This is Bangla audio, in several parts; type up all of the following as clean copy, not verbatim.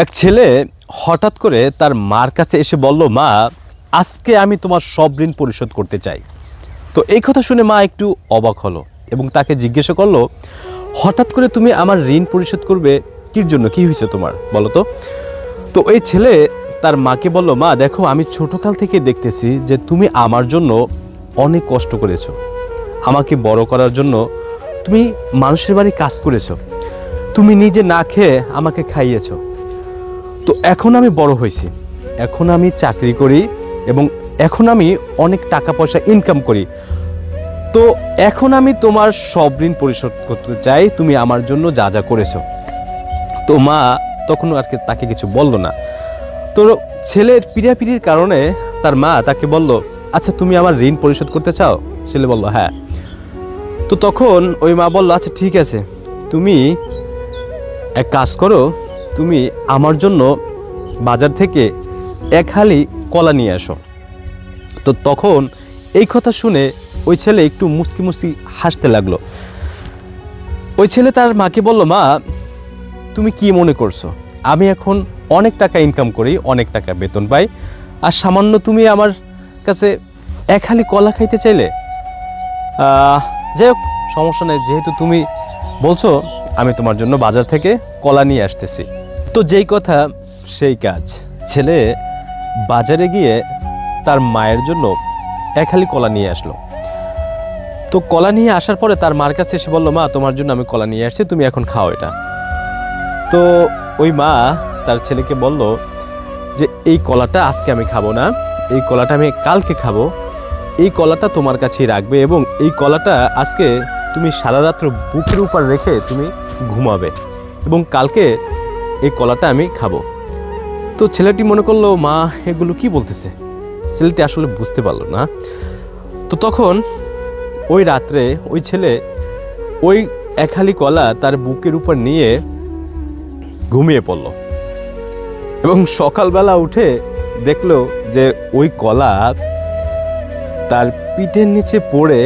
এক ছেলে হঠাৎ করে তার মার কাছে এসে বলল, মা, আজকে আমি তোমার সব ঋণ পরিশোধ করতে চাই। তো এই কথা শুনে মা একটু অবাক হলো এবং তাকে জিজ্ঞাসা করলো, হঠাৎ করে তুমি আমার ঋণ পরিশোধ করবে? কির জন্য, কি হয়েছে তোমার, বলো তো। তো এই ছেলে তার মাকে বলল, মা দেখো, আমি ছোটকাল থেকে দেখতেছি যে তুমি আমার জন্য অনেক কষ্ট করেছো, আমাকে বড় করার জন্য তুমি মানুষের বাড়ি কাজ করেছো, তুমি নিজে না খেয়ে আমাকে খাইয়েছো। তো এখন আমি বড় হয়েছি, এখন আমি চাকরি করি এবং এখন আমি অনেক টাকা পয়সা ইনকাম করি। তো এখন আমি তোমার সব ঋণ পরিশোধ করতে চাই, তুমি আমার জন্য যা যা করেছো। তো মা তখন আর কি তাকে কিছু বলল না। তো ছেলের পিড়াপিড়ির কারণে তার মা তাকে বলল, আচ্ছা তুমি আমার ঋণ পরিশোধ করতে চাও? ছেলে বলল, হ্যাঁ। তো তখন ওই মা বলল, আচ্ছা ঠিক আছে, তুমি এক কাজ করো, তুমি আমার জন্য বাজার থেকে এক হালি কলা নিয়ে আসো। তো তখন এই কথা শুনে ওই ছেলে একটু মুচকি মুচকি হাসতে লাগলো। ওই ছেলে তার মাকে বলল, মা তুমি কি মনে করছো, আমি এখন অনেক টাকা ইনকাম করি, অনেক টাকা বেতন পাই, আর সামান্য তুমি আমার কাছে এক হালি কলা খাইতে চাইলে? যাই হোক, সমস্যা নেই, যেহেতু তুমি বলছো, আমি তোমার জন্য বাজার থেকে কলা নিয়ে আসতেছি। তো যেই কথা সেই কাজ, ছেলে বাজারে গিয়ে তার মায়ের জন্য এক হালি কলা নিয়ে আসলো। তো কলা নিয়ে আসার পরে তার মার কাছে এসে বলল, মা তোমার জন্য আমি কলা নিয়ে আসছি, তুমি এখন খাও এটা। তো ওই মা তার ছেলেকে বলল যে এই কলাটা আজকে আমি খাবো না, এই কলাটা আমি কালকে খাবো, এই কলাটা তোমার কাছেই রাখবে এবং এই কলাটা আজকে তুমি সারা রাত্র বুকের উপর রেখে তুমি ঘুমাবে এবং কালকে এই কলাটা আমি খাবো। তো ছেলেটি মনে করলো, মা এগুলো কি বলতেছে, ছেলেটি আসলে বুঝতে পারলো না। তো তখন ওই রাত্রে ওই ছেলে ওই এক হালি কলা তার বুকের উপর নিয়ে ঘুমিয়ে পড়ল এবং সকালবেলা উঠে দেখলো যে ওই কলা তার পিঠের নিচে পড়ে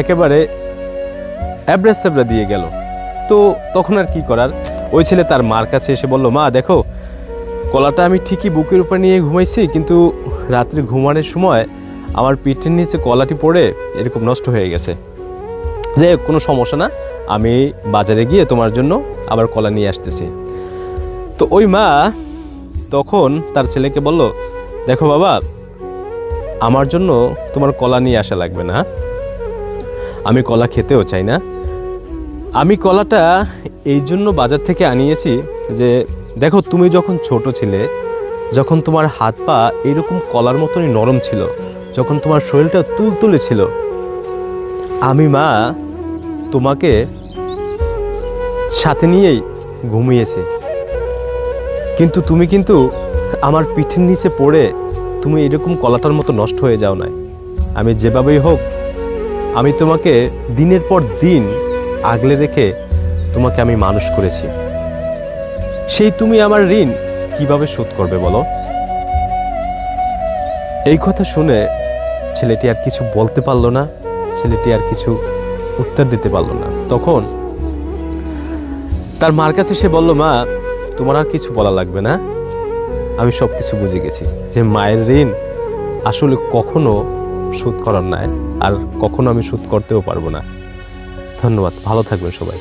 একেবারে অ্যাবড়া স্যাবড়া দিয়ে গেল। তো তখন আর কি করার, ওই ছেলে তার মার কাছে এসে বলল, মা দেখো, কলাটা আমি ঠিকই বুকের উপর নিয়ে ঘুমাইছি, কিন্তু রাত্রে ঘুমানোর সময় আমার পিঠের নিচে কলাটি পড়ে এরকম নষ্ট হয়ে গেছে। যাই হোক, কোনো সমস্যা না, আমি বাজারে গিয়ে তোমার জন্য আবার কলা নিয়ে আসতেছি। তো ওই মা তখন তার ছেলেকে বলল, দেখো বাবা, আমার জন্য তোমার কলা নিয়ে আসা লাগবে না, আমি কলা খেতেও চাই না। আমি কলাটা এই জন্য বাজার থেকে আনিয়েছি যে দেখো, তুমি যখন ছোট ছিলে, যখন তোমার হাত পা এরকম কলার মতনই নরম ছিল, যখন তোমার শরীরটা তুলতুলে ছিল, আমি মা তোমাকে সাথে নিয়েই ঘুমিয়েছি, কিন্তু তুমি কিন্তু আমার পিঠের নিচে পড়ে তুমি এরকম কলাটার মতো নষ্ট হয়ে যাও না। আমি যেভাবেই হোক, আমি তোমাকে দিনের পর দিন আগলে রেখে তোমাকে আমি মানুষ করেছি, সেই তুমি আমার ঋণ কিভাবে শোধ করবে বলো? এই কথা শুনে ছেলেটি আর কিছু বলতে পারলো না, ছেলেটি আর কিছু উত্তর দিতে পারলো না। তখন তার মার কাছে সে বলল, মা তোমার আর কিছু বলা লাগবে না, আমি সব কিছু বুঝে গেছি যে মায়ের ঋণ আসলে কখনো শোধ করার নয়, আর কখনো আমি শোধ করতেও পারবো না। ধন্যবাদ, ভালো থাকবেন সবাই।